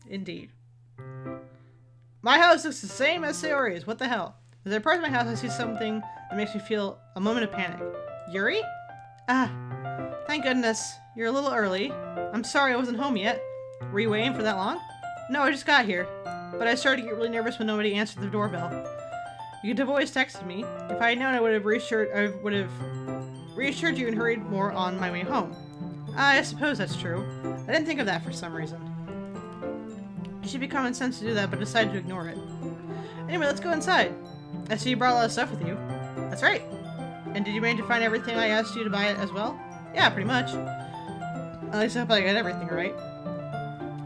Indeed. My house looks the same as Sayori's. What the hell? As I approach my house, I see something that makes me feel a moment of panic. Yuri? Ah, thank goodness. You're a little early. I'm sorry I wasn't home yet. Were you waiting for that long? No, I just got here. But I started to get really nervous when nobody answered the doorbell. You could have always texted me. If I had known, I would have reassured you and hurried more on my way home. I suppose that's true. I didn't think of that for some reason. It should be common sense to do that, but decided to ignore it. Anyway, let's go inside. I see you brought a lot of stuff with you. That's right. And did you manage to find everything I asked you to buy it as well? Yeah, pretty much. At least I hope I got everything right.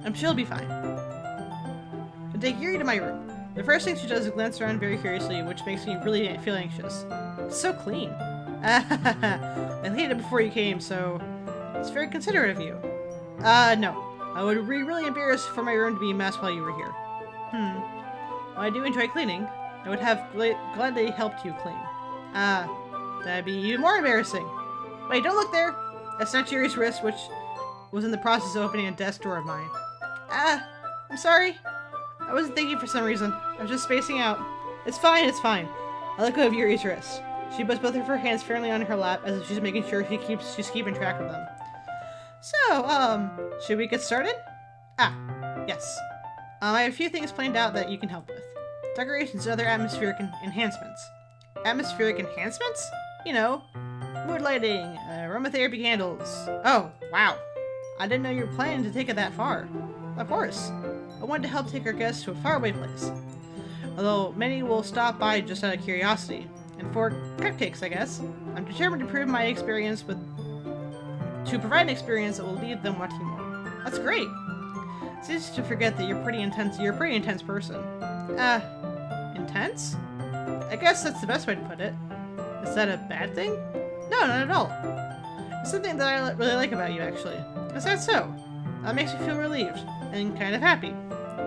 I'm sure it'll be fine. I take Yuri to my room. The first thing she does is glance around very curiously, which makes me really feel anxious. It's so clean. I cleaned it before you came, so it's very considerate of you. No. I would be really embarrassed for my room to be a mess while you were here. While I do enjoy cleaning, I would have gladly helped you clean. That'd be even more embarrassing. Wait, don't look there! I snatched Yuri's wrist, which was in the process of opening a desk drawer of mine. I'm sorry. I wasn't thinking for some reason. I was just spacing out. It's fine, it's fine. I let go of Yuri's wrist. She puts both of her hands firmly on her lap as if she's making sure she's keeping track of them. So, should we get started? Yes. I have a few things planned out that you can help with. Decorations and other atmospheric enhancements. Atmospheric enhancements? You know, mood lighting, aromatherapy candles. Oh, wow. I didn't know you were planning to take it that far. Of course. I wanted to help take our guests to a faraway place. Although many will stop by just out of curiosity. And for cupcakes, I guess. I'm determined to prove my experience to provide an experience that will leave them wanting more. That's great. It's easy to forget that you're a pretty intense person. Intense? I guess that's the best way to put it. Is that a bad thing? No, not at all. It's something that I really like about you, actually. Is that so? That makes me feel relieved and kind of happy.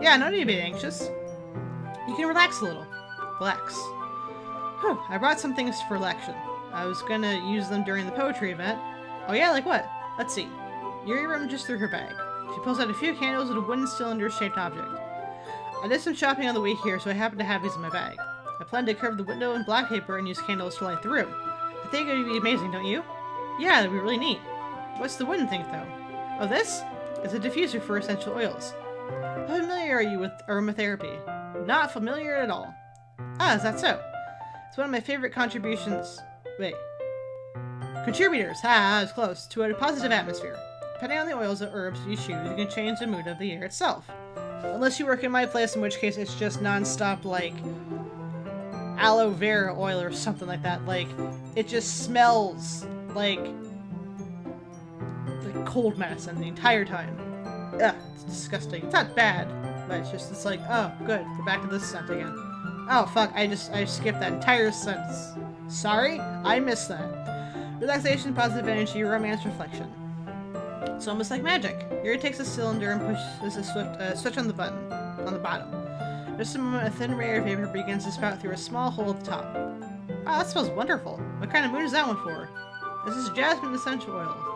Yeah, no need to be anxious. You can relax a little. Relax. Whew, I brought some things for relaxation. I was gonna use them during the poetry event. Oh yeah, like what? Let's see. Yuri rummages through her bag. She pulls out a few candles and a wooden cylinder-shaped object. I did some shopping on the way here, so I happen to have these in my bag. I plan to cover the window in black paper and use candles to light the room. I think it would be amazing, don't you? Yeah, that'd be really neat. What's the wooden thing, though? Oh, this? It's a diffuser for essential oils. How familiar are you with aromatherapy? Not familiar at all. Is that so? It's one of my favorite contributors, I was close, to a positive atmosphere. Depending on the oils or herbs you choose, you can change the mood of the air itself. Unless you work in my place, in which case it's just non-stop, like, aloe vera oil or something like that. Like, it just smells like cold medicine the entire time. Ugh, it's disgusting. It's not bad, but it's like, oh, good, we're back to this scent again. Oh, fuck, I skipped that entire sentence. Sorry, I missed that. Relaxation, positive energy, romance, reflection. It's almost like magic. Yuri takes a cylinder and pushes a switch on the button, on the bottom. Just a moment, a thin ray of vapor begins to spout through a small hole at the top. Wow, that smells wonderful. What kind of mood is that one for? This is jasmine essential oil.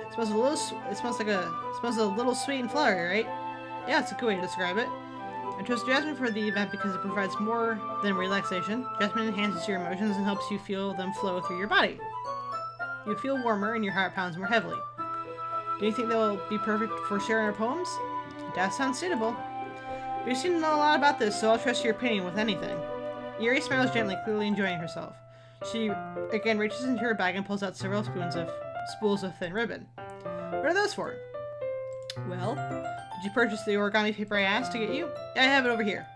It smells a little sweet and flowery, right? Yeah, it's a good way to describe it. I chose jasmine for the event because it provides more than relaxation. Jasmine enhances your emotions and helps you feel them flow through your body. You feel warmer and your heart pounds more heavily. Do you think they will be perfect for sharing our poems? That sounds suitable. You seem to know a lot about this, so I'll trust your opinion with anything. Yuri smiles gently, clearly enjoying herself. She again reaches into her bag and pulls out several spools of thin ribbon. What are those for? Well, did you purchase the origami paper I asked to get you? Yeah, I have it over here.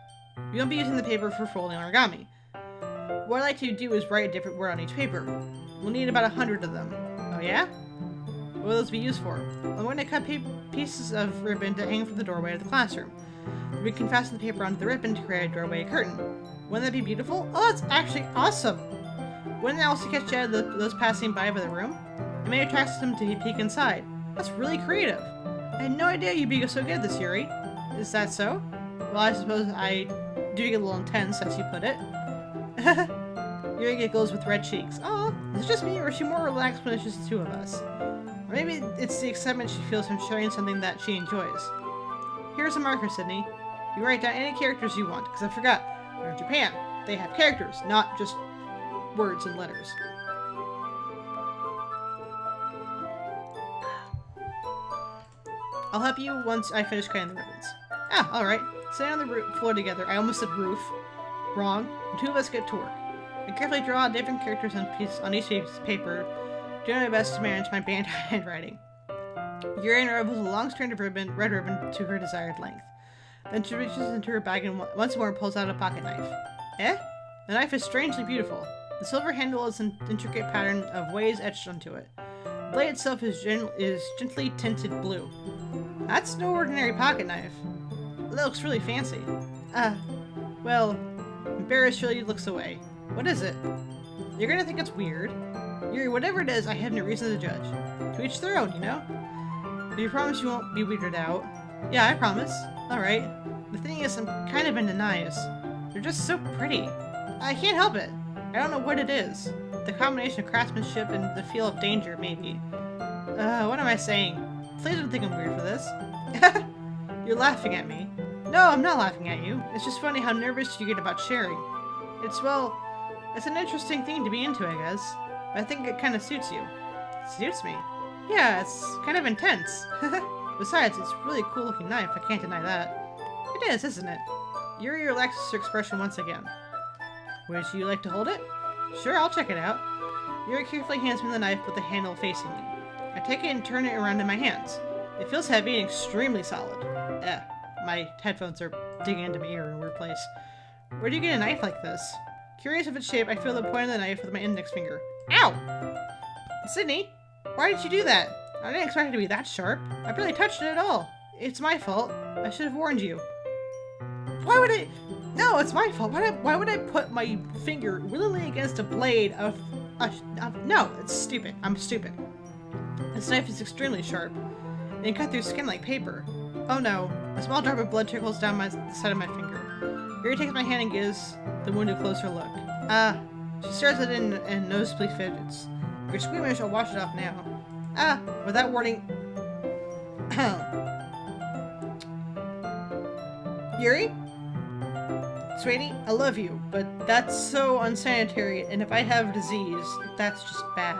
You won't be using the paper for folding origami. What I'd like to do is write a different word on each paper. We'll need about 100 of them. Oh yeah? What will those be used for? I'm going to cut pieces of ribbon to hang from the doorway of the classroom. We can fasten the paper onto the ribbon to create a doorway curtain. Wouldn't that be beautiful? Oh, that's actually awesome! Wouldn't that also catch out those passing by the room? It may attract them to peek inside. That's really creative. I had no idea you'd be so good at this, Yuri. Is that so? Well, I suppose I do get a little intense, as you put it. Yuri giggles with red cheeks. Oh, is it just me, or is she more relaxed when it's just the two of us? Or maybe it's the excitement she feels from sharing something that she enjoys. Here's a marker, Sydney. You write down any characters you want, because I forgot. We're in Japan. They have characters, not just words and letters. I'll help you once I finish cutting the ribbons. Ah, alright. Sitting on the floor together. I almost said roof. Wrong. The two of us get to work. I carefully draw different characters on each piece of paper, doing my best to manage my band handwriting. Yuri unravels a long strand of red ribbon to her desired length. Then she reaches into her bag and once more pulls out a pocket knife. Eh? The knife is strangely beautiful. The silver handle is an intricate pattern of waves etched onto it. The blade itself is gently tinted blue. That's no ordinary pocket knife. That looks really fancy. Well, embarrassed, Shirley looks away. What is it? You're gonna think it's weird. Yuri, whatever it is, I have no reason to judge. To each their own, you know? But you promise you won't be weirded out? Yeah, I promise. Alright. The thing is, I'm kind of into knives. They're just so pretty. I can't help it. I don't know what it is. The combination of craftsmanship and the feel of danger, maybe. What am I saying? Please don't think I'm weird for this. You're laughing at me. No, I'm not laughing at you. It's just funny how nervous you get about sharing. It's an interesting thing to be into, I guess. But I think it kind of suits you. Suits me? Yeah, it's kind of intense. Besides, it's a really cool looking knife, I can't deny that. It is, isn't it? Yuri relaxes her expression once again. Would you like to hold it? Sure, I'll check it out. Yuri carefully hands me the knife with the handle facing me. I take it and turn it around in my hands. It feels heavy and extremely solid. My headphones are digging into my ear in a weird place. Where do you get a knife like this? Curious of its shape, I feel the point of the knife with my index finger. Ow! Sydney, why did you do that? I didn't expect it to be that sharp. I barely touched it at all. It's my fault. I should have warned you. Why would I? No, it's my fault. Why would I put my finger willingly against a blade of... No, it's stupid. I'm stupid. This knife is extremely sharp. It can cut through skin like paper. Oh no. A small drop of blood trickles down the side of my finger. Yuri takes my hand and gives the wound a closer look. She stares at it and nosebleed fidgets. If you're squeamish, I'll wash it off now. Without warning... Yuri? Sweetie, I love you, but that's so unsanitary, and if I have disease, that's just bad.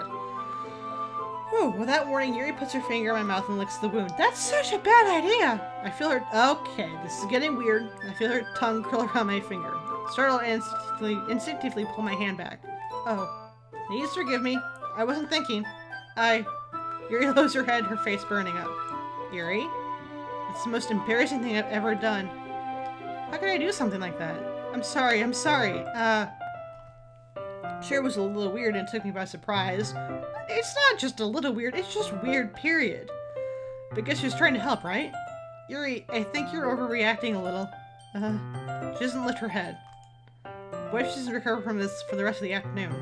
Whew, without warning, Yuri puts her finger in my mouth and licks the wound. That's such a bad idea! I feel her... Okay, this is getting weird. I feel her tongue curl around my finger. Startled, I instinctively pull my hand back. Oh. Please forgive me. I wasn't thinking. Yuri lowers her head, her face burning up. Yuri? It's the most embarrassing thing I've ever done. How could I do something like that? I'm sorry. Sure, it was a little weird and it took me by surprise. It's not just a little weird, it's just weird, period. But I guess she was trying to help, right? Yuri, I think you're overreacting a little. She doesn't lift her head. What if she doesn't recover from this for the rest of the afternoon?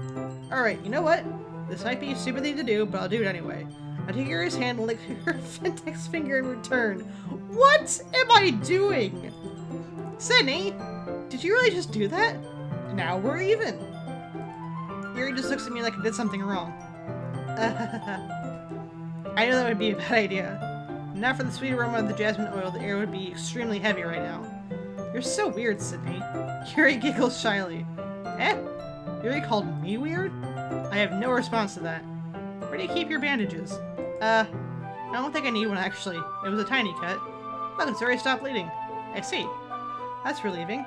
Alright, you know what? This might be a stupid thing to do, but I'll do it anyway. I take Yuri's hand and lick her index finger in return. What am I doing? Sydney, did you really just do that? Now we're even. Yuri just looks at me like I did something wrong. I know that would be a bad idea. Not for the sweet aroma of the jasmine oil, the air would be extremely heavy right now. You're so weird, Sydney. Yuri giggles shyly. Yuri called me weird? I have no response to that. Where do you keep your bandages? I don't think I need one, actually. It was a tiny cut. Look, it's already stopped bleeding. I see. That's relieving.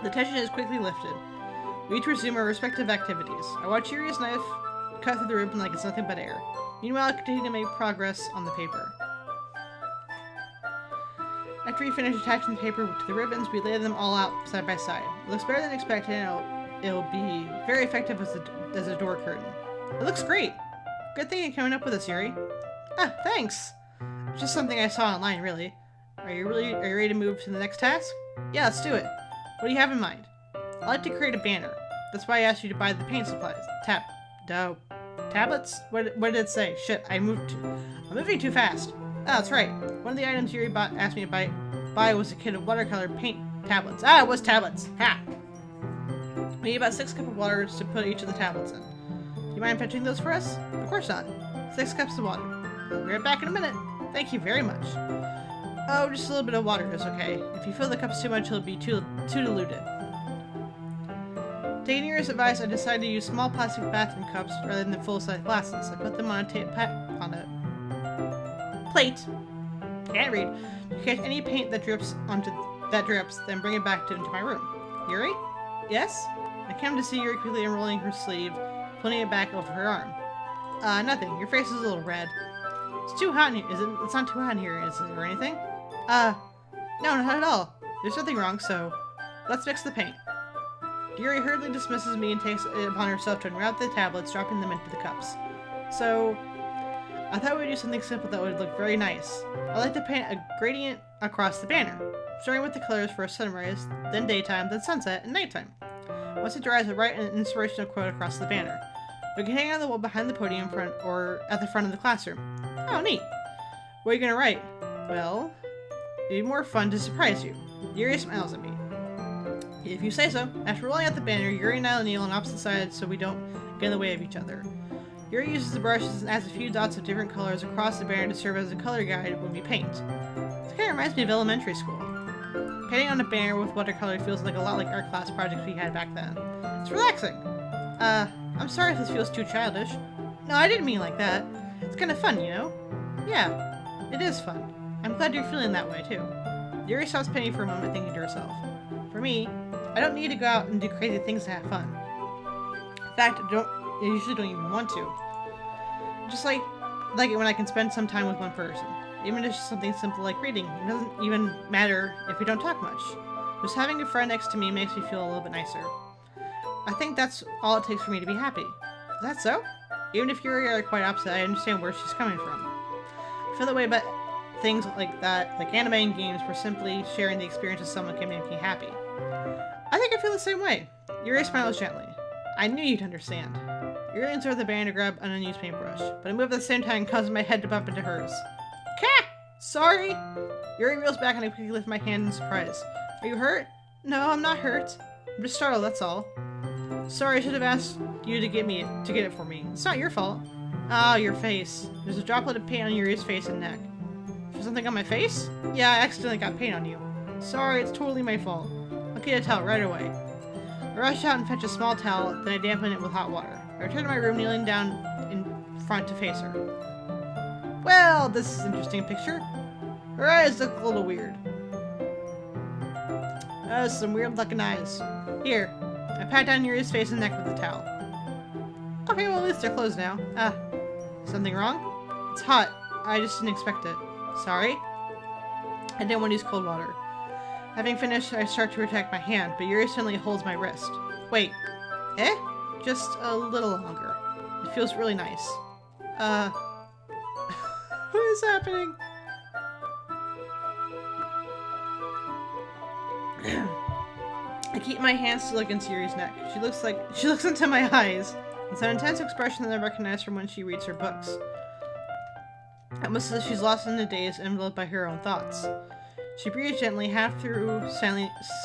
The tension is quickly lifted. We each resume our respective activities. I watch Yuri's knife cut through the ribbon like it's nothing but air. Meanwhile, I continue to make progress on the paper. After we finish attaching the paper to the ribbons, we lay them all out side by side. It looks better than expected, and it'll be very effective as a door curtain. It looks great! Good thing you're coming up with this, Yuri. Thanks! It's just something I saw online, really. Are you ready to move to the next task? Yeah, let's do it. What do you have in mind? I'd like to create a banner. That's why I asked you to buy the paint supplies. Tablets? What did it say? Shit, I'm moving too fast. Oh, that's right. One of the items Yuri asked me to buy was a kit of watercolor paint tablets. It was tablets. Ha! We need about 6 cups of water to put each of the tablets in. Do you mind fetching those for us? Of course not. 6 cups of water. I'll be right back in a minute. Thank you very much. Oh, just a little bit of water is okay. If you fill the cups too much, it'll be too diluted. Taking Yuri's advice, I decided to use small plastic bathroom cups rather than the full-size glasses. I put them on a plate. Can't read. You catch any paint that drips, then bring it back into my room. Yuri? Yes? I came to see Yuri quickly unrolling her sleeve, putting it back over her arm. Nothing. Your face is a little red. It's too hot in here. It's not too hot in here, is it, or anything? No, not at all. There's nothing wrong, so let's mix the paint. Yuri hurriedly dismisses me and takes it upon herself to unwrap the tablets, dropping them into the cups. So, I thought we'd do something simple that would look very nice. I'd like to paint a gradient across the banner, starting with the colors for sunrise, then daytime, then sunset, and nighttime. Once it dries, I'll write an inspirational quote across the banner. We can hang on the wall behind the podium or at the front of the classroom. Oh, neat. What are you gonna write? Well, it'd be more fun to surprise you. Yuri smiles at me. If you say so. After rolling out the banner, Yuri and I kneel on opposite sides so we don't get in the way of each other. Yuri uses the brushes and adds a few dots of different colors across the banner to serve as a color guide when we paint. This kind of reminds me of elementary school. Painting on a banner with watercolor feels like a lot like art class projects we had back then. It's relaxing. I'm sorry if this feels too childish. No, I didn't mean like that. It's kind of fun, you know? Yeah, it is fun. I'm glad you're feeling that way, too. Yuri stops painting for a moment, thinking to herself. For me, I don't need to go out and do crazy things to have fun. In fact, I usually don't even want to. Just like it when I can spend some time with one person. Even if it's just something simple like reading. It doesn't even matter if we don't talk much. Just having a friend next to me makes me feel a little bit nicer. I think that's all it takes for me to be happy. Is that so? Even if Yuri are quite opposite, I understand where she's coming from. I feel that way about things like that, like anime and games, where simply sharing the experience with someone can make me happy. I think I feel the same way. Yuri smiles gently. I knew you'd understand. Yuri leans over the banner to grab an unused paintbrush, but I move at the same time, causing my head to bump into hers. Cat! Sorry! Yuri reels back and I quickly lift my hand in surprise. Are you hurt? No, I'm not hurt. I'm just startled, that's all. Sorry, I should have asked you to get it for me. It's not your fault. Ah, your face. There's a droplet of paint on Yuri's face and neck. There's something on my face? Yeah, I accidentally got paint on you. Sorry, it's totally my fault. I'll get a towel right away. I rush out and fetch a small towel, then I dampen it with hot water. I return to my room, kneeling down in front to face her. Well, this is an interesting picture. Her eyes look a little weird. Some weird looking eyes. Here, I pat down Yuri's face and neck with the towel. Okay, well at least they're closed now. Something wrong? It's hot. I just didn't expect it. Sorry? I didn't want to use cold water. Having finished, I start to protect my hand, but Yuri suddenly holds my wrist. Wait. Eh? Just a little longer. It feels really nice. What is happening? I keep my hands still against Yuri's neck. She looks into my eyes. It's an intense expression that I recognize from when she reads her books. Almost as if she's lost in the daze, enveloped by her own thoughts. She breathes gently, half through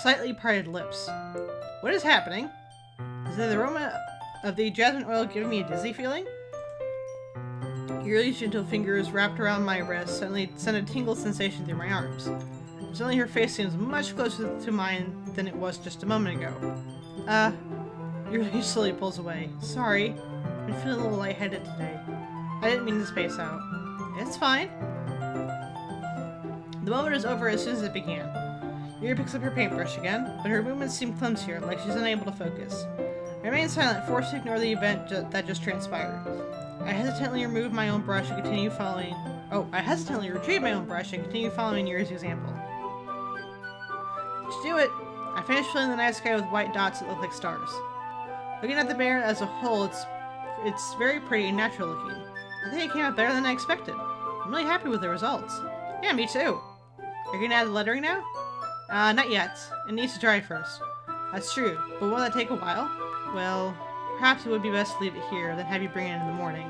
slightly parted lips. What is happening? Is it the aroma of the jasmine oil giving me a dizzy feeling? Yuri's gentle fingers wrapped around my wrist suddenly sent a tingle sensation through my arms. Suddenly her face seems much closer to mine than it was just a moment ago. Yuri slowly pulls away. Sorry, I'm feeling a little lightheaded today. I didn't mean to space out. It's fine. The moment is over as soon as it began. Yuri picks up her paintbrush again, but her movements seem clumsier, like she's unable to focus. I remain silent, forced to ignore the event that just transpired. I hesitantly retrieve my own brush and continue following Yuri's example. To do it, I finish filling the night sky with white dots that look like stars. Looking at the banner as a whole, it's very pretty and natural looking. I think it came out better than I expected. I'm really happy with the results. Yeah, me too. Are you gonna add the lettering now? Not yet. It needs to dry first. That's true, but won't that take a while? Well, perhaps it would be best to leave it here, then have you bring it in the morning.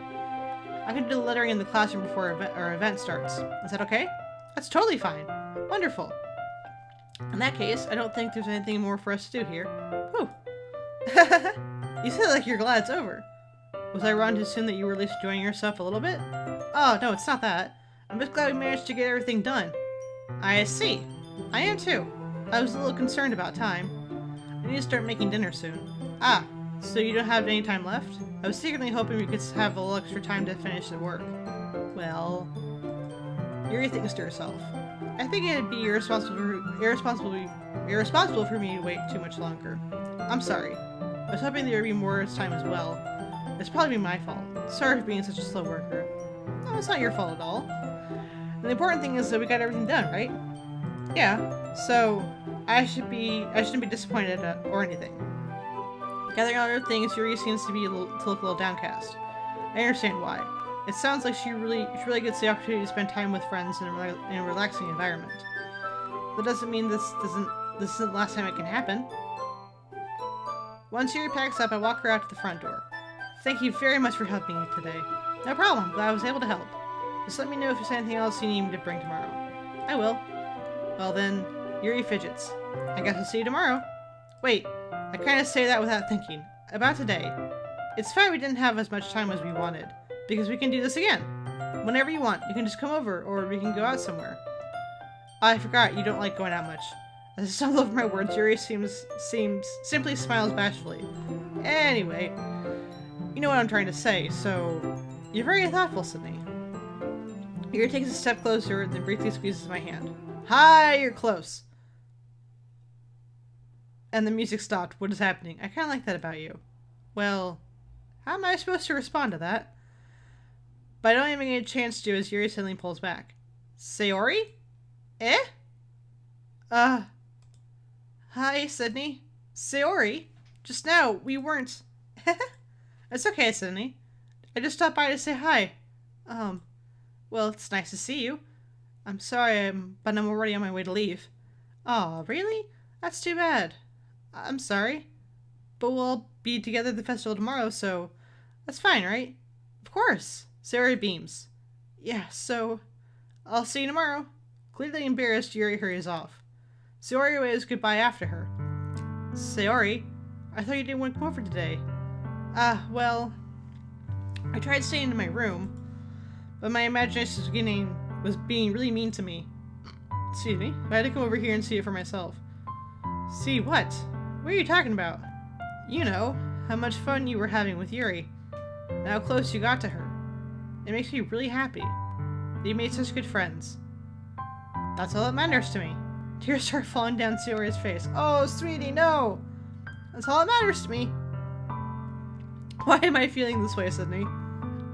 I can do the lettering in the classroom before our event starts. Is that okay? That's totally fine. Wonderful. In that case, I don't think there's anything more for us to do here. Whew. You sound like you're glad it's over. Was I wrong to assume that you were at least enjoying yourself a little bit? Oh, no, it's not that. I'm just glad we managed to get everything done. I see. I am too. I was a little concerned about time. I need to start making dinner soon. Ah, so you don't have any time left? I was secretly hoping we could have a little extra time to finish the work. Well, Yuri thinks to herself. I think it'd be irresponsible for me to wait too much longer. I'm sorry. I was hoping there would be more time as well. It's probably my fault. Sorry for being such a slow worker. No, it's not your fault at all. And the important thing is that we got everything done, right? Yeah, so I shouldn't be disappointed or anything. Gathering other things, Yuri seems to look a little downcast. I understand why. It sounds like she really gets the opportunity to spend time with friends in a relaxing environment. That doesn't mean this isn't the last time it can happen. Once Yuri packs up, I walk her out to the front door. Thank you very much for helping me today. No problem, glad I was able to help. Just let me know if there's anything else you need me to bring tomorrow. I will. Well then, Yuri fidgets. I guess I'll see you tomorrow. Wait, I kind of say that without thinking. About today. It's fine we didn't have as much time as we wanted, because we can do this again. Whenever you want, you can just come over, or we can go out somewhere. I forgot, you don't like going out much. As I stumble over my words, Yuri simply smiles bashfully. Anyway, you know what I'm trying to say, so you're very thoughtful, Sydney. Yuri takes a step closer, then briefly squeezes my hand. Hi, you're close. And the music stopped. What is happening? I kind of like that about you. Well, how am I supposed to respond to that? But I don't even get a chance to as Yuri suddenly pulls back. Sayori? Eh? Hi, Sydney. Sayori? Just now, we weren't... It's okay, Sydney. I just stopped by to say hi. Well, it's nice to see you. I'm sorry, but I'm already on my way to leave. Aw, really? That's too bad. I'm sorry. But we'll be together at the festival tomorrow, so... That's fine, right? Of course. Sayori beams. Yeah, so... I'll see you tomorrow. Clearly embarrassed, Yuri hurries off. Sayori waves goodbye after her. Sayori? I thought you didn't want to come over today. Well... I tried staying in my room, but my imagination was being really mean to me. Excuse me. I had to come over here and see it for myself. See what? What are you talking about? You know, how much fun you were having with Yuri, and how close you got to her. It makes me really happy that you made such good friends. That's all that matters to me. Tears start falling down Sayori's face. Oh, sweetie, no! That's all that matters to me. Why am I feeling this way, Sydney?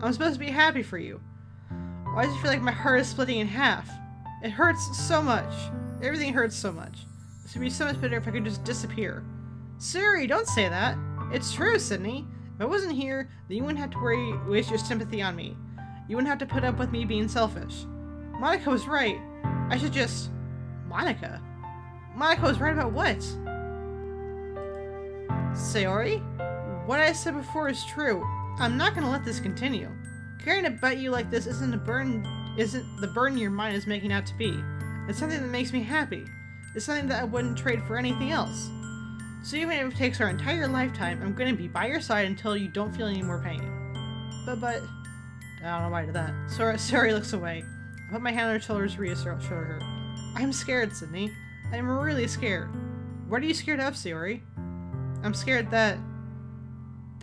I'm supposed to be happy for you. Why does it feel like my heart is splitting in half? It hurts so much. Everything hurts so much. This would be so much better if I could just disappear. Sayori, don't say that. It's true, Sydney. If I wasn't here, then you wouldn't have to waste your sympathy on me. You wouldn't have to put up with me being selfish. Monica was right. I should just... Monica? Monica was right about what? Sayori? What I said before is true. I'm not gonna let this continue. Caring about you like this isn't the burden your mind is making out to be. It's something that makes me happy. It's something that I wouldn't trade for anything else. So even if it takes our entire lifetime, I'm gonna be by your side until you don't feel any more pain. But, I don't know why I did that. Sayori looks away. I put my hand on her shoulders to reassure her. I'm scared, Sydney. I'm really scared. What are you scared of, Sayori? I'm scared that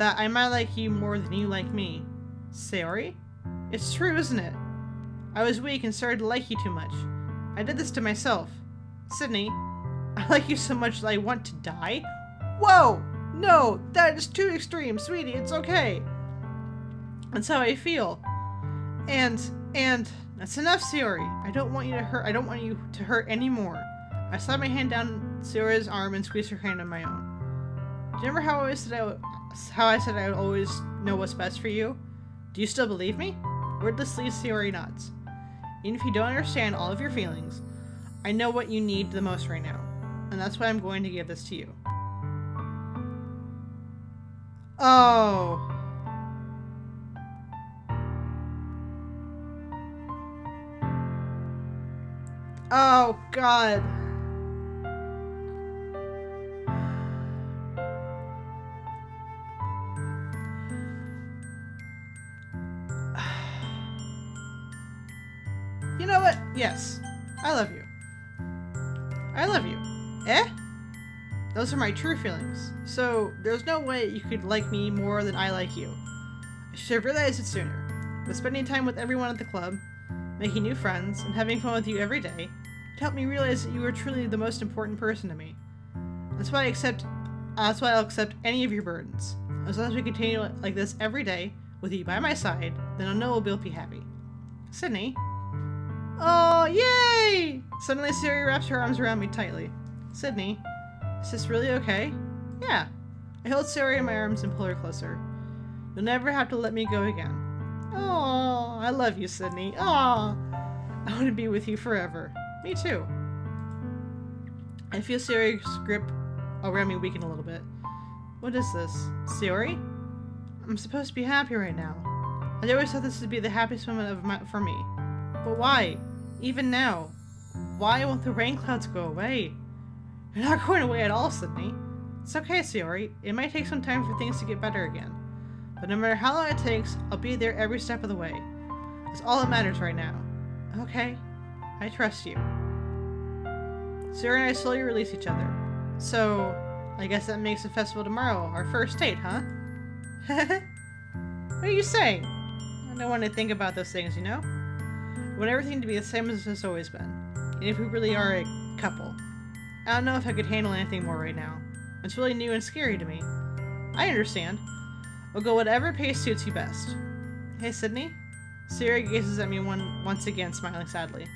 I might like you more than you like me. Sayori? It's true, isn't it? I was weak and started to like you too much. I did this to myself. Sydney, I like you so much that I want to die? Whoa! No! That is too extreme, sweetie, it's okay. That's how I feel. And that's enough, Sayori. I don't want you to hurt anymore. I slid my hand down Sayori's arm and squeezed her hand on my own. Do you remember how I said I would always know what's best for you? Do you still believe me? Wordlessly, Sayori nods. Even if you don't understand all of your feelings, I know what you need the most right now, and that's why I'm going to give this to you. Oh. Oh, God. You know what? Yes. I love you. I love you. Eh? Those are my true feelings. So, there's no way you could like me more than I like you. I should have realized it sooner. But spending time with everyone at the club, making new friends, and having fun with you every day, it helped me realize that you are truly the most important person to me. That's why I'll accept any of your burdens. As long as we continue like this every day, with you by my side, then I'll know we'll both be happy. Sydney? Oh, yay! Suddenly Siri wraps her arms around me tightly. Sydney, is this really okay? Yeah. I hold Siri in my arms and pull her closer. You'll never have to let me go again. Oh, I love you, Sydney. Oh, I want to be with you forever. Me too. I feel Siri's grip around me weaken a little bit. What is this? Siri? I'm supposed to be happy right now. I always thought this would be the happiest moment for me. But why? Even now? Why won't the rain clouds go away? They're not going away at all, Sydney. It's okay, Sayori. It might take some time for things to get better again. But no matter how long it takes, I'll be there every step of the way. That's all that matters right now. Okay? I trust you. Sayori and I slowly release each other. So, I guess that makes the festival tomorrow our first date, huh? What are you saying? I don't want to think about those things, you know? I want everything to be the same as it's always been. And if we really are a couple. I don't know if I could handle anything more right now. It's really new and scary to me. I understand. We'll go whatever pace suits you best. Hey, Sydney? Siri gazes at me once again, smiling sadly.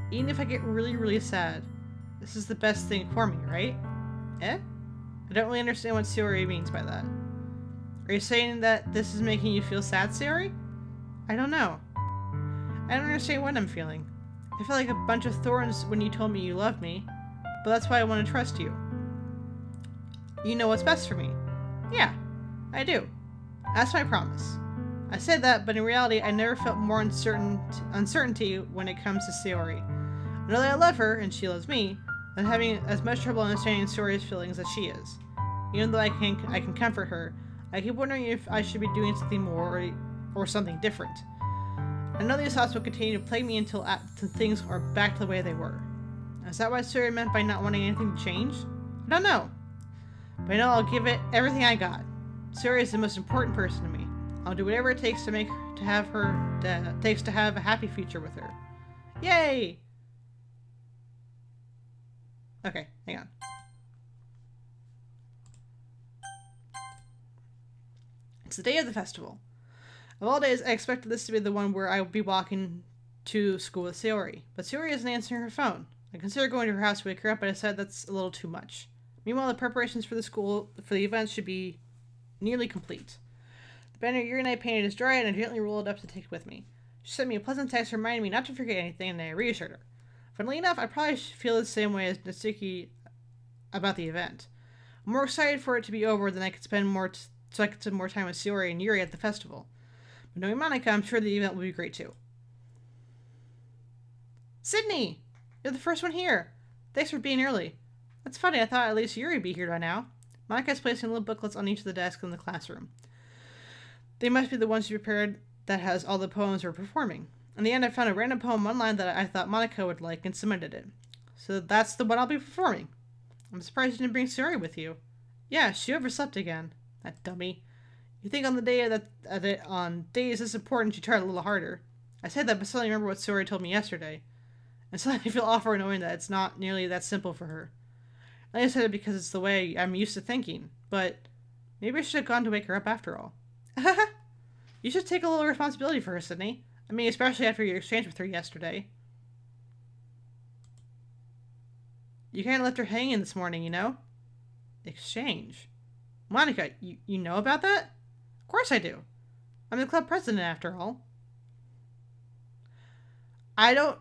Even if I get really, really sad, this is the best thing for me, right? Eh? I don't really understand what Siri means by that. Are you saying that this is making you feel sad, Siri? I don't know. I don't understand what I'm feeling. I felt like a bunch of thorns when you told me you loved me, but that's why I want to trust you. You know what's best for me. Yeah, I do. That's my promise. I said that, but in reality, I never felt more uncertainty when it comes to Sayori. I know that I love her, and she loves me, than having as much trouble understanding Sayori's feelings as she is. Even though I can comfort her, I keep wondering if I should be doing something more or something different. I know these thoughts will continue to plague me until things are back to the way they were. Is that what Sayori meant by not wanting anything to change? I don't know. But I know I'll give it everything I got. Sayori is the most important person to me. I'll do whatever it takes to have a happy future with her. Yay! Okay, hang on. It's the day of the festival. Of all days, I expected this to be the one where I would be walking to school with Sayori, but Sayori isn't answering her phone. I considered going to her house to wake her up, but I decided that's a little too much. Meanwhile, the preparations for the event should be nearly complete. The banner Yuri and I painted is dry, and I gently rolled it up to take it with me. She sent me a pleasant text reminding me not to forget anything, and I reassured her. Funnily enough, I probably feel the same way as Natsuki about the event. I'm more excited for it to be over than I could spend more time with Sayori and Yuri at the festival. But knowing Monica, I'm sure the event will be great too. Sydney! You're the first one here. Thanks for being early. That's funny, I thought at least Yuri would be here by now. Monica's placing little booklets on each of the desks in the classroom. They must be the ones she prepared that has all the poems we're performing. In the end, I found a random poem online that I thought Monica would like and submitted it. So that's the one I'll be performing. I'm surprised you didn't bring Sayori with you. Yeah, she overslept again. That dummy. You think on on days this important she tried a little harder. I said that, but suddenly remember what Sayori told me yesterday. And suddenly I feel awful knowing that it's not nearly that simple for her. I said it because it's the way I'm used to thinking, but maybe I should have gone to wake her up after all. You should take a little responsibility for her, Sydney. I mean, especially after your exchange with her yesterday. You kind of left her hanging this morning, you know? Exchange? Monica, you know about that? Of course I do. I'm the club president, after all. I don't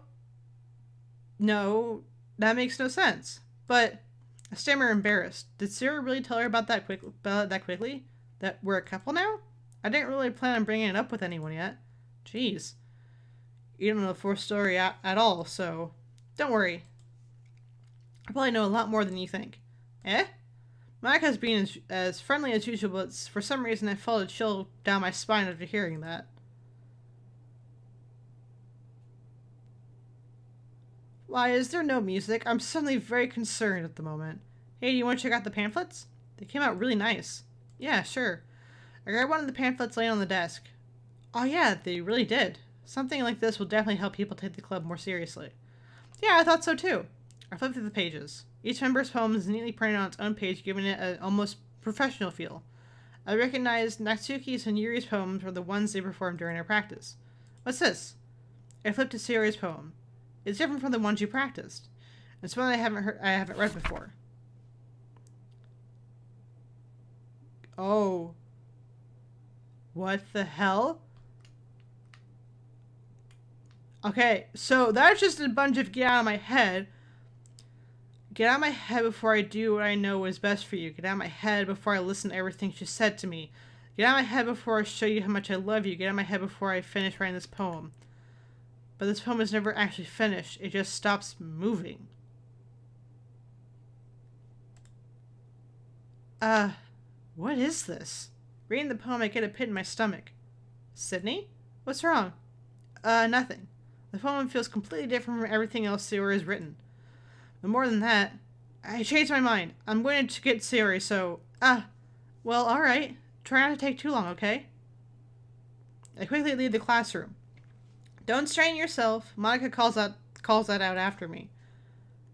know. That makes no sense. But I stammer embarrassed. Did Sarah really tell her about that quickly? That we're a couple now? I didn't really plan on bringing it up with anyone yet. Jeez. You don't know the full story at all, so don't worry. I probably know a lot more than you think. Eh? Monica's being as friendly as usual, but for some reason I felt a chill down my spine after hearing that. Why is there no music? I'm suddenly very concerned at the moment. Hey, do you want to check out the pamphlets? They came out really nice. Yeah, sure. I grabbed one of the pamphlets laying on the desk. Oh yeah, they really did. Something like this will definitely help people take the club more seriously. Yeah, I thought so too. I flipped through the pages. Each member's poem is neatly printed on its own page, giving it an almost professional feel. I recognized Natsuki's and Yuri's poems were the ones they performed during their practice. What's this? I flipped to Sayori's poem. It's different from the ones you practiced. It's one I haven't read before. Oh. What the hell? Okay, so that's just a bunch of get out of my head. Get out of my head before I do what I know is best for you. Get out of my head before I listen to everything she said to me. Get out of my head before I show you how much I love you. Get out of my head before I finish writing this poem. But this poem is never actually finished. It just stops moving. What is this? Reading the poem, I get a pit in my stomach. Sydney? What's wrong? Nothing. The poem feels completely different from everything else Sayori has written. But more than that, I changed my mind. I'm going to get Sayori, so... well, alright. Try not to take too long, okay? I quickly leave the classroom. Don't strain yourself. Monica calls that out after me.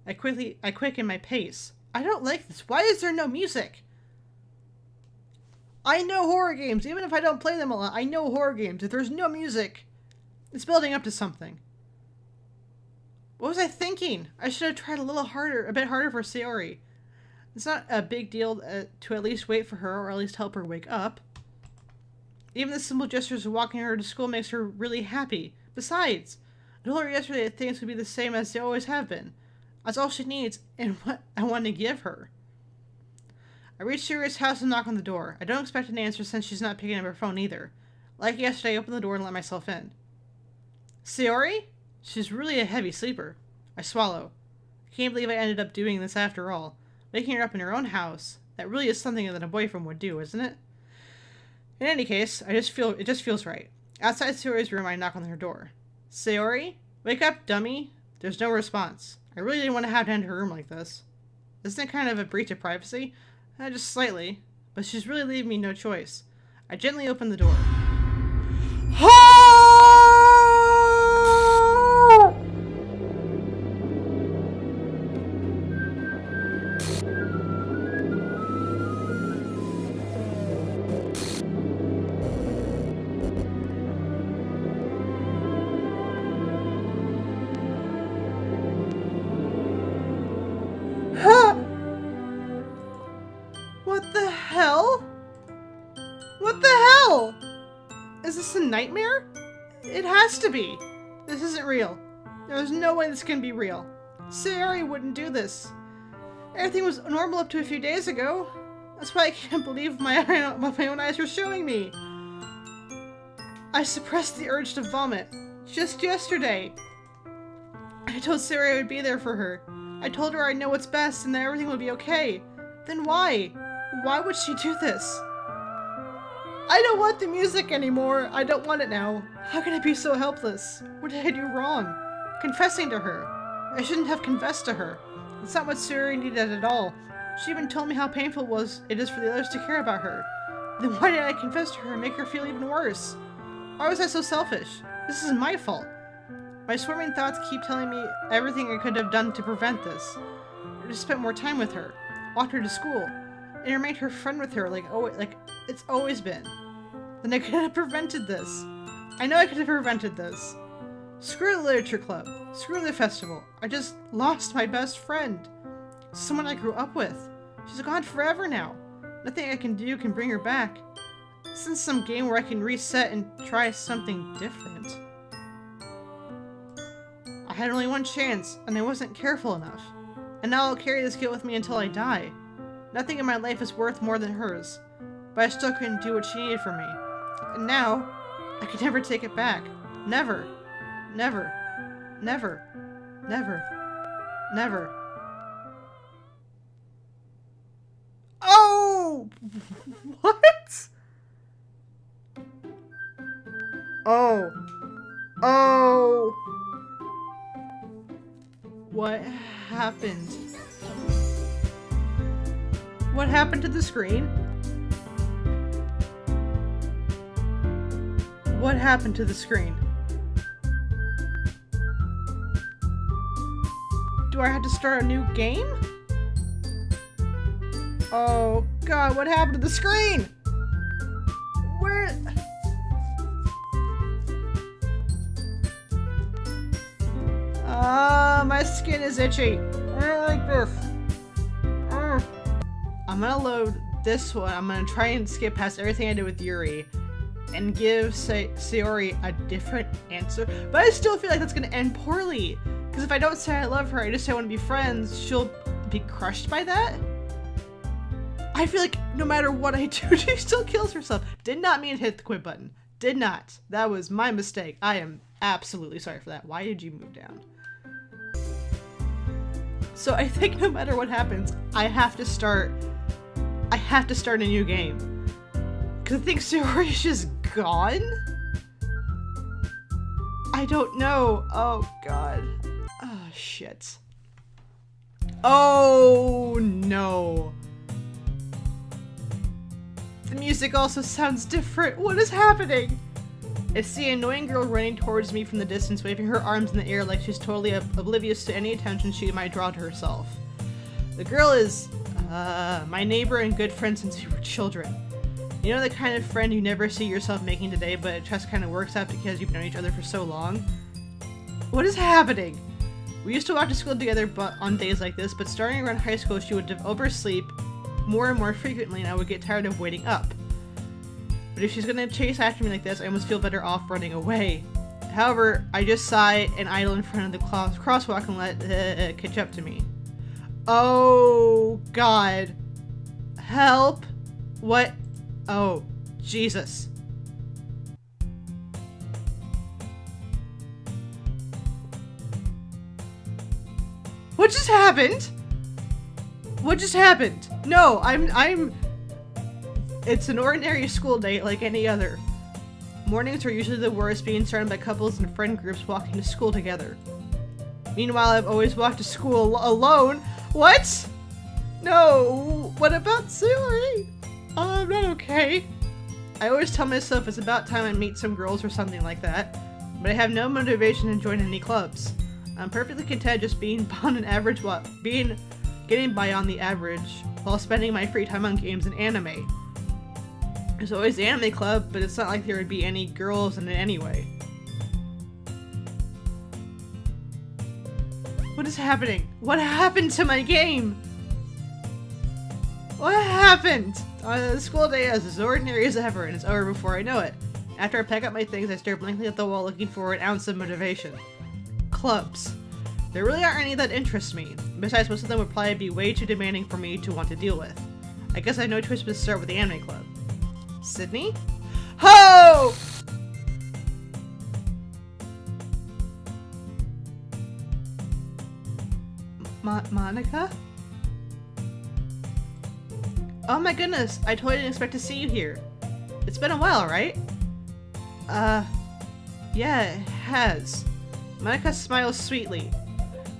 I quicken my pace. I don't like this. Why is there no music? I know horror games. Even if I don't play them a lot, I know horror games. If there's no music, it's building up to something. What was I thinking? I should have tried a bit harder for Sayori. It's not a big deal to at least wait for her, or at least help her wake up. Even the simple gestures of walking her to school makes her really happy. Besides, I told her yesterday that things would be the same as they always have been. That's all she needs, and what I want to give her. I reach Sayori's house and knock on the door. I don't expect an answer since she's not picking up her phone either. Like yesterday, I open the door and let myself in. Sayori? She's really a heavy sleeper. I swallow. I can't believe I ended up doing this after all. Waking her up in her own house. That really is something that a boyfriend would do, isn't it? In any case, it just feels right. Outside Sayori's room, I knock on her door. Sayori? Wake up, dummy. There's no response. I really didn't want to have to enter her room like this. Isn't it kind of a breach of privacy? Just slightly. But she's really leaving me no choice. I gently open the door. What the hell? What the hell? Is this a nightmare? It has to be. This isn't real. There's no way this can be real. Sayori wouldn't do this. Everything was normal up to a few days ago. That's why I can't believe what my own eyes were showing me. I suppressed the urge to vomit. Just yesterday. I told Sayori I would be there for her. I told her I know what's best and that everything would be okay. Then why? Why would she do this? I don't want the music anymore. I don't want it now. How can I be so helpless? What did I do wrong? Confessing to her. I shouldn't have confessed to her. It's not what Sayori needed at all. She even told me how painful it is for the others to care about her. Then why did I confess to her and make her feel even worse? Why was I so selfish? This is my fault. My swarming thoughts keep telling me everything I could have done to prevent this. I just spent more time with her, walked her to school, and remained her friend with her like it's always been. Then I could have prevented this. I know I could have prevented this. Screw the literature club. Screw the festival. I just lost my best friend. Someone I grew up with. She's gone forever now. Nothing I can do can bring her back. This isn't some game where I can reset and try something different. I had only one chance, and I wasn't careful enough. And now I'll carry this guilt with me until I die. Nothing in my life is worth more than hers. But I still couldn't do what she needed from me. And now, I can never take it back. Never. Never. Never. Never. Never. Oh! What? Oh. Oh. What happened? What happened to the screen? What happened to the screen? Do I have to start a new game? Oh god, what happened to the screen? Where? My skin is itchy. I don't like this. I'm gonna load this one. I'm gonna try and skip past everything I did with Yuri and give Sayori a different answer. But I still feel like that's gonna end poorly. Because if I don't say I love her, I just say I want to be friends, she'll be crushed by that? I feel like no matter what I do, she still kills herself. Did not mean to hit the quit button. Did not. That was my mistake. I am absolutely sorry for that. Why did you move down? So I think no matter what happens, I have to start a new game. Cause I think Sayori's just gone? I don't know. Oh god. Oh shit. Oh no. The music also sounds different. What is happening? It's the annoying girl running towards me from the distance, waving her arms in the air like she's totally oblivious to any attention she might draw to herself. The girl is, my neighbor and good friend since we were children. You know the kind of friend you never see yourself making today, but it just kind of works out because you've known each other for so long? What is happening? We used to walk to school together on days like this, but starting around high school she would oversleep more and more frequently and I would get tired of waiting up. But if she's gonna chase after me like this, I almost feel better off running away. However, I just sigh and idle in front of the crosswalk and let it catch up to me. Oh god. Help. What? Oh, Jesus. What just happened? What just happened? No, it's an ordinary school day like any other. Mornings are usually the worst, being started by couples and friend groups walking to school together. Meanwhile, I've always walked to school alone. What? No, what about Sayori? I'm not okay. I always tell myself it's about time I meet some girls or something like that, but I have no motivation to join any clubs. I'm perfectly content just being on an average getting by on the average while spending my free time on games and anime. There's always the anime club, but it's not like there would be any girls in it anyway. What is happening? What happened to my game? What happened? The school day is as ordinary as ever, and it's over before I know it. After I pack up my things, I stare blankly at the wall looking for an ounce of motivation. Clubs. There really aren't any that interest me. Besides, most of them would probably be way too demanding for me to want to deal with. I guess I have no choice but to start with the anime club. Sydney? Ho! Monica? Oh my goodness, I totally didn't expect to see you here. It's been a while, right? Yeah, it has. Monica smiles sweetly.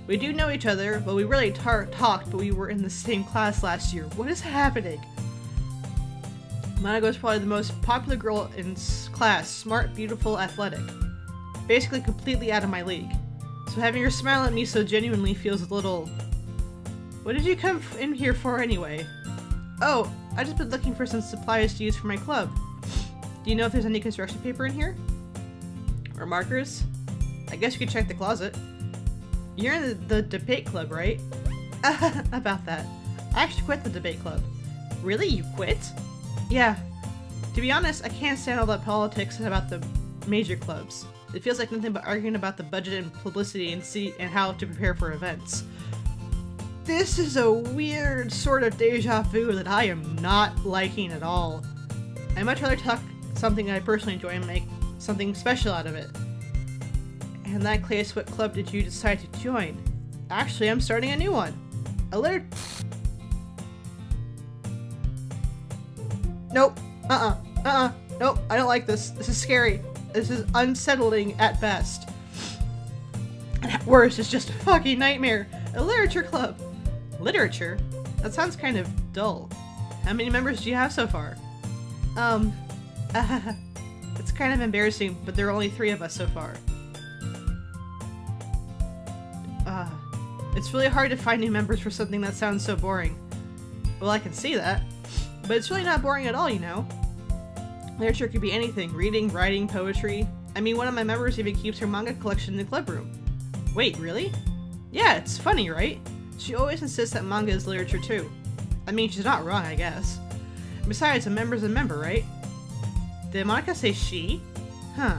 We do know each other, but we really talked, but we were in the same class last year. What is happening? Monica is probably the most popular girl in class. Smart, beautiful, athletic. Basically completely out of my league. So having her smile at me so genuinely feels a little... What did you come in here for anyway? Oh, I just been looking for some supplies to use for my club. Do you know if there's any construction paper in here? Or markers? I guess you could check the closet. You're in the debate club, right? About that. I actually quit the debate club. Really? You quit? Yeah. To be honest, I can't stand all that politics about the major clubs. It feels like nothing but arguing about the budget and publicity and how to prepare for events. This is a weird sort of deja vu that I am not liking at all. I'd much rather talk something I personally enjoy and make something special out of it. In that case, what club did you decide to join? Actually, I'm starting a new one. Nope. Nope, I don't like this. This is scary. This is unsettling at best. And at worst, it's just a fucking nightmare. A literature club. Literature? That sounds kind of dull. How many members do you have so far? It's kind of embarrassing, but there are only 3 of us so far. It's really hard to find new members for something that sounds so boring. Well, I can see that. But it's really not boring at all, you know? Literature could be anything. Reading, writing, poetry. I mean, one of my members even keeps her manga collection in the club room. Wait, really? Yeah, it's funny, right? She always insists that manga is literature too. I mean, she's not wrong, I guess. Besides, a member's a member, right? Did Monica say she? Huh.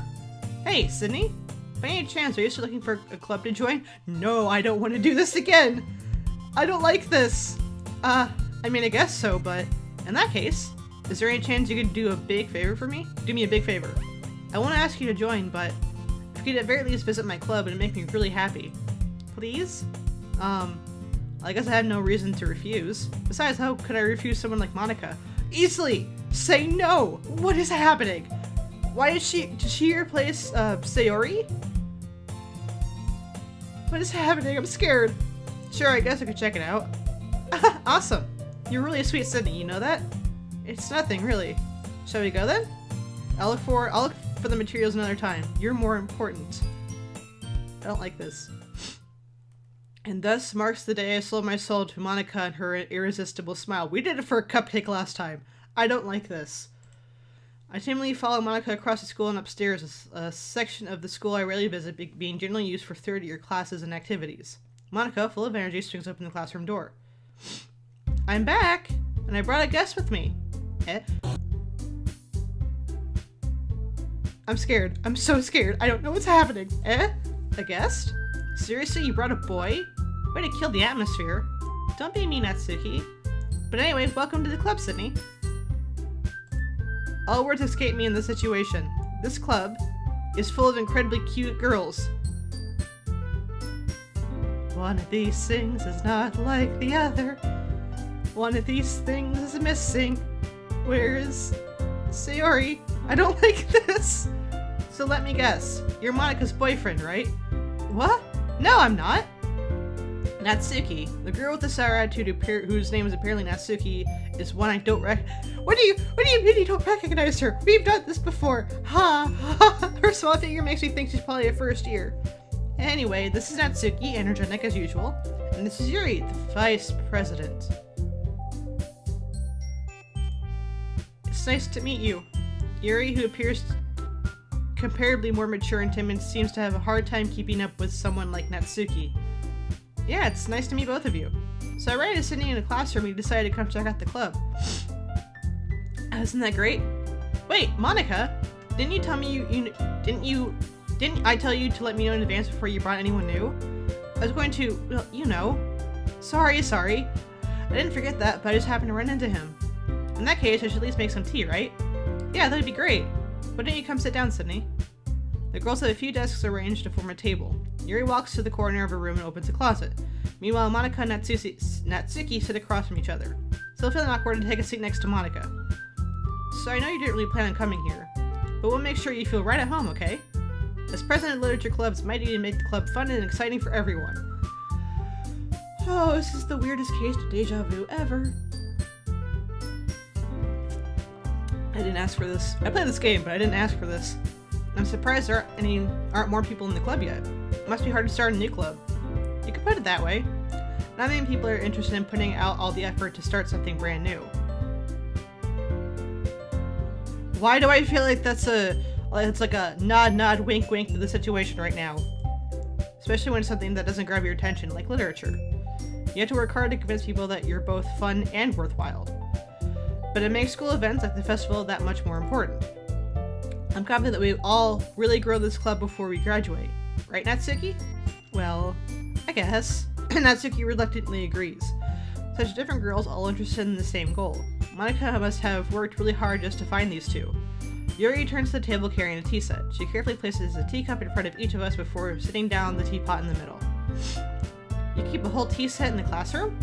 Hey, Sydney? By any chance, are you still looking for a club to join? No, I don't want to do this again! I don't like this! I mean, I guess so, but in that case, is there any chance you could do a big favor for me? Do me a big favor. I want to ask you to join, but if you could at very least visit my club, it'd make me really happy. Please? I guess I have no reason to refuse. Besides, how could I refuse someone like Monica? Easily! Say no! What is happening? Why did she replace, Sayori? What is happening? I'm scared. Sure, I guess I could check it out. Awesome! You're really a sweet Sydney, you know that? It's nothing, really. Shall we go then? I'll look for the materials another time. You're more important. I don't like this. And thus marks the day I sold my soul to Monica and her irresistible smile. We did it for a cupcake last time. I don't like this. I timidly follow Monica across the school and upstairs, a section of the school I rarely visit being generally used for third-year classes and activities. Monica, full of energy, swings open the classroom door. I'm back, and I brought a guest with me. Eh? I'm scared. I'm so scared. I don't know what's happening. Eh? A guest? Seriously, you brought a boy? Way to kill the atmosphere. Don't be mean, Natsuki. But anyway, welcome to the club, Sydney. All words escape me in this situation. This club is full of incredibly cute girls. One of these things is not like the other. One of these things is missing. Where is Sayori? I don't like this. So let me guess. You're Monica's boyfriend, right? What? No, I'm not. Natsuki, the girl with the sour attitude whose name is apparently Natsuki, is one I don't What do you mean you don't recognize her? We've done this before. Ha ha. Her small figure makes me think she's probably a first year. Anyway, this is Natsuki, energetic as usual, and this is Yuri, the vice president. It's nice to meet you. Yuri, who appears comparably more mature and timid, seems to have a hard time keeping up with someone like Natsuki. Yeah, it's nice to meet both of you. So I ran into Sydney in a classroom and we decided to come check out the club. Isn't that great? Wait, Monica, didn't you tell me didn't I tell you to let me know in advance before you brought anyone new? I was going to, well, you know. Sorry. I didn't forget that, but I just happened to run into him. In that case, I should at least make some tea, right? Yeah, that'd be great. Why don't you come sit down, Sydney? The girls have a few desks arranged to form a table. Yuri walks to the corner of a room and opens a closet. Meanwhile, Monica and Natsuki sit across from each other. Still feeling awkward and take a seat next to Monica. So I know you didn't really plan on coming here, but we'll make sure you feel right at home, okay? As president of Literature Clubs, might need to make the club fun and exciting for everyone. Oh, this is the weirdest case of deja vu ever. I didn't ask for this. I played this game, but I didn't ask for this. I'm surprised there aren't more people in the club yet. It must be hard to start a new club. You could put it that way. Not many people are interested in putting out all the effort to start something brand new. Why do I feel like it's like a nod, wink, wink to the situation right now? Especially when it's something that doesn't grab your attention, like literature. You have to work hard to convince people that you're both fun and worthwhile. But it makes school events like the festival that much more important. I'm confident that we all really grow this club before we graduate. Right, Natsuki? Well, I guess. Natsuki reluctantly agrees. Such different girls all interested in the same goal. Monica must have worked really hard just to find these two. Yuri turns to the table carrying a tea set. She carefully places a teacup in front of each of us before sitting down the teapot in the middle. You keep a whole tea set in the classroom?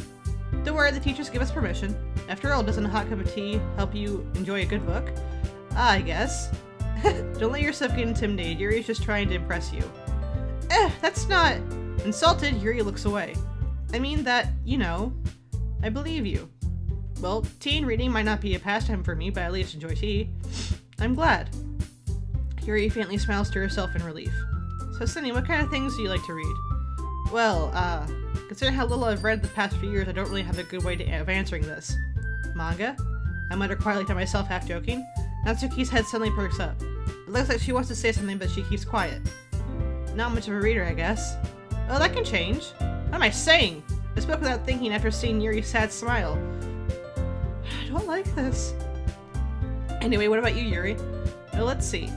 Don't worry, the teachers give us permission. After all, doesn't a hot cup of tea help you enjoy a good book? I guess. Don't let yourself get intimidated. Yuri's just trying to impress you. That's not... Insulted, Yuri looks away. I mean that, I believe you. Well, tea and reading might not be a pastime for me, but I at least enjoy tea. I'm glad. Yuri faintly smiles to herself in relief. So, Cindy, what kind of things do you like to read? Well, considering how little I've read the past few years, I don't really have a good way of answering this. Manga? I mutter quietly to myself, half joking. Natsuki's head suddenly perks up. It looks like she wants to say something, but she keeps quiet. Not much of a reader, I guess. Oh, that can change. What am I saying? I spoke without thinking after seeing Yuri's sad smile. I don't like this. Anyway, what about you, Yuri? Well, let's see.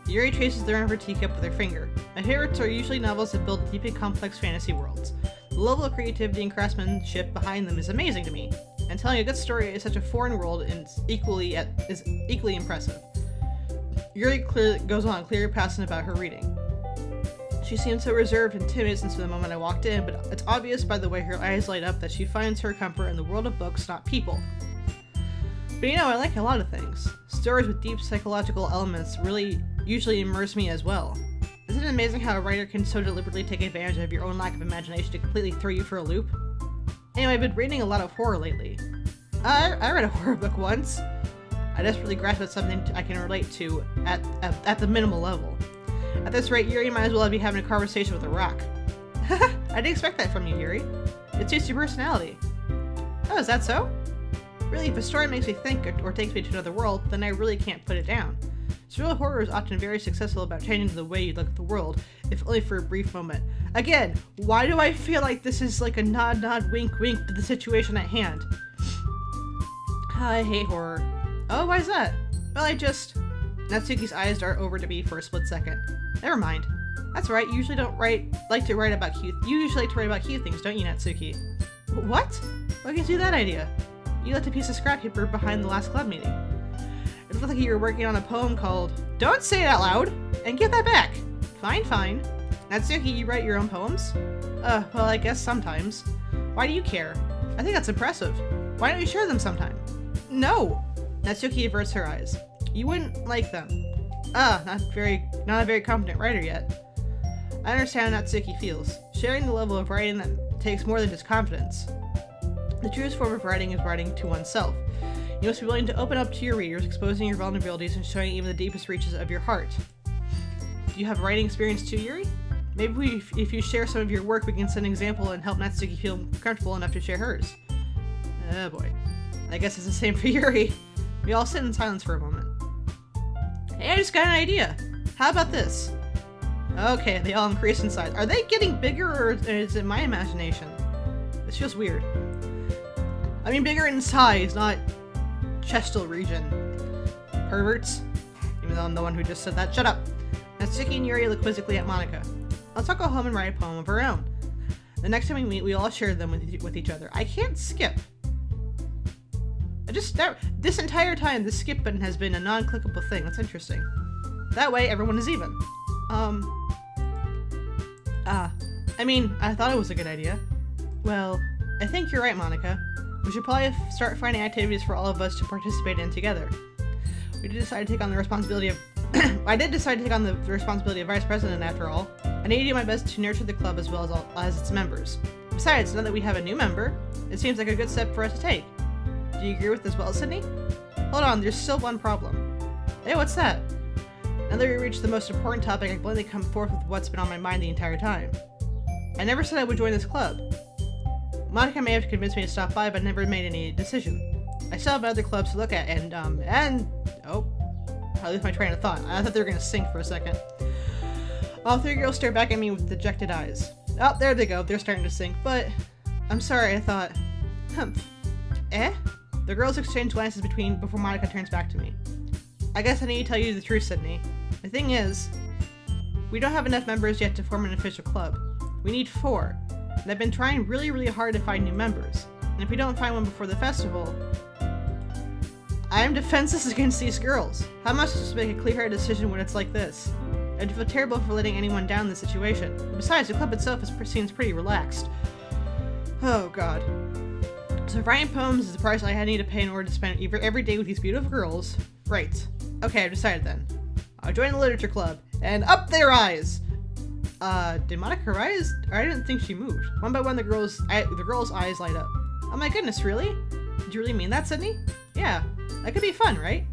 Yuri traces the rim of her teacup with her finger. My favorites are usually novels that build deep and complex fantasy worlds. The level of creativity and craftsmanship behind them is amazing to me, and telling a good story is such a foreign world is equally impressive. Yuri goes on, clearly passionate about her reading. She seemed so reserved and timid since the moment I walked in, but it's obvious by the way her eyes light up that she finds her comfort in the world of books, not people. But I like a lot of things. Stories with deep psychological elements usually immerse me as well. Isn't it amazing how a writer can so deliberately take advantage of your own lack of imagination to completely throw you for a loop? Anyway, I've been reading a lot of horror lately. I read a horror book once. I desperately grasped at something I can relate to at the minimal level. At this rate, Yuri might as well be having a conversation with a rock. I didn't expect that from you, Yuri. It suits your personality. Oh, is that so? Really, if a story makes me think or takes me to another world, then I really can't put it down. Surreal horror is often very successful about changing the way you look at the world, if only for a brief moment. Again, why do I feel like this is like a nod, wink, wink to the situation at hand? I hate horror. Oh, why is that? Well, Natsuki's eyes dart over to me for a split second. Never mind. That's right, you usually like to write about cute things, don't you, Natsuki? What? What gives you that idea? You left a piece of scrap paper behind the last club meeting. It looked like you were working on a poem called Don't Say It Out Loud! And give that back! Fine. Natsuki, you write your own poems? Well, I guess sometimes. Why do you care? I think that's impressive. Why don't you share them sometime? No! Natsuki averts her eyes. You wouldn't like them. Not a very competent writer yet. I understand how Natsuki feels. Sharing the level of writing that takes more than just confidence. The truest form of writing is writing to oneself. You must be willing to open up to your readers, exposing your vulnerabilities and showing even the deepest reaches of your heart. Do you have writing experience too, Yuri? Maybe if you share some of your work, we can set an example and help Natsuki feel comfortable enough to share hers. Oh boy. I guess it's the same for Yuri. We all sit in silence for a moment. Hey, I just got an idea. How about this? Okay, they all increase in size. Are they getting bigger or is it my imagination? This feels weird. I mean bigger in size, not chestal region. Perverts. Even though I'm the one who just said that. Shut up! Natsuki and Yuri look quizzically at Monika. Let's all go home and write a poem of our own. The next time we meet, we all share them with each other. I can't skip. This entire time, the skip button has been a non-clickable thing. That's interesting. That way, everyone is even. I mean, I thought it was a good idea. Well, I think you're right, Monika. We should probably start finding activities for all of us to participate in together. I did decide to take on the responsibility of vice president after all. I need to do my best to nurture the club as well as its members. Besides, now that we have a new member, it seems like a good step for us to take. Do you agree with this well, Sydney? Hold on, there's still one problem. Hey, what's that? Now that we reached the most important topic, I can bluntly come forth with what's been on my mind the entire time. I never said I would join this club. Monika may have convinced me to stop by, but never made any decision. I still have other clubs to look at, oh, I lose my train of thought. I thought they were gonna sink for a second. All three girls stare back at me with dejected eyes. Oh, there they go. They're starting to sink, but I'm sorry. I thought, The girls exchange glances before Monika turns back to me. I guess I need to tell you the truth, Sydney. The thing is, we don't have enough members yet to form an official club. We need 4, and I've been trying really hard to find new members. And if we don't find one before the festival, I am defenseless against these girls. How am I supposed to make a clear-headed decision when it's like this? I feel terrible for letting anyone down in this situation. Besides, the club itself seems pretty relaxed. Oh god. So writing poems is the price I need to pay in order to spend every day with these beautiful girls. Right. Okay, I've decided then. I'll join the literature club, and up their eyes! Did Monica rise? I didn't think she moved. One by one, the girl's eyes light up. Oh my goodness, really? Did you really mean that, Sydney? Yeah, that could be fun, right?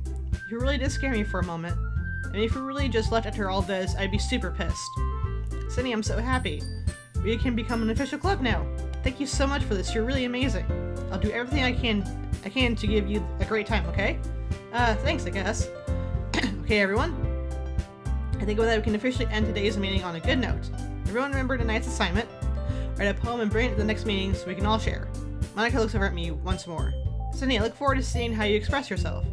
You really did scare me for a moment. And if we really just left after all this, I'd be super pissed. Sydney, I'm so happy. We can become an official club now. Thank you so much for this. You're really amazing. I'll do everything I can to give you a great time, okay? Thanks, I guess. Okay, everyone. I think with that we can officially end today's meeting on a good note. Everyone remember tonight's assignment. Write a poem and bring it to the next meeting so we can all share. Monica looks over at me once more. Sydney, I look forward to seeing how you express yourself.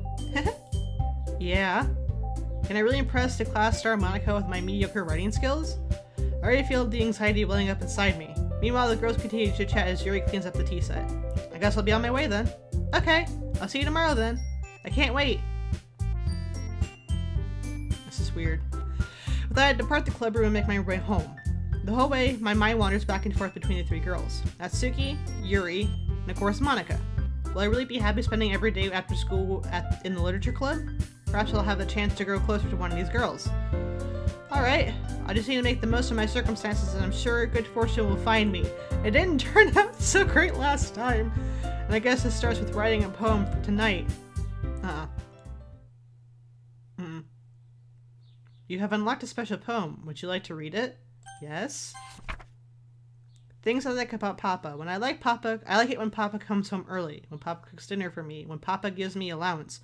Yeah. Can I really impress the class star Monica with my mediocre writing skills? I already feel the anxiety welling up inside me. Meanwhile, the girls continue to chit-chat as Yuri cleans up the tea set. I guess I'll be on my way then. Okay, I'll see you tomorrow then. I can't wait. This is weird. With that, I depart the club room and make my way home. The whole way, my mind wanders back and forth between the three girls. Natsuki, Yuri, and of course Monica. Will I really be happy spending every day after school in the literature club? Perhaps I'll have the chance to grow closer to one of these girls. Alright, I just need to make the most of my circumstances and I'm sure good fortune will find me. It didn't turn out so great last time. And I guess this starts with writing a poem for tonight. You have unlocked a special poem. Would you like to read it? Yes? Things I like about Papa. When I like Papa, I like it when Papa comes home early. When Papa cooks dinner for me. When Papa gives me allowance.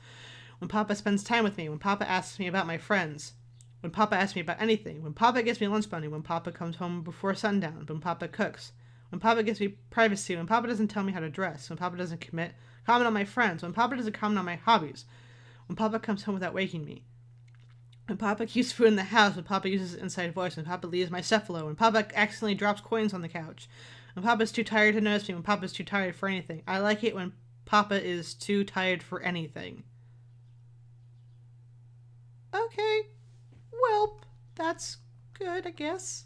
When Papa spends time with me. When Papa asks me about my friends. When Papa asks me about anything. When Papa gives me lunch money. When Papa comes home before sundown. When Papa cooks. When Papa gives me privacy. When Papa doesn't tell me how to dress. When Papa doesn't comment on my friends. When Papa doesn't comment on my hobbies. When Papa comes home without waking me. When Papa keeps food in the house. When Papa uses his inside voice. When Papa leaves my cephalo. When Papa accidentally drops coins on the couch. When Papa's too tired to notice me. When Papa's too tired for anything. I like it when Papa is too tired for anything. Okay. Well, that's good, I guess.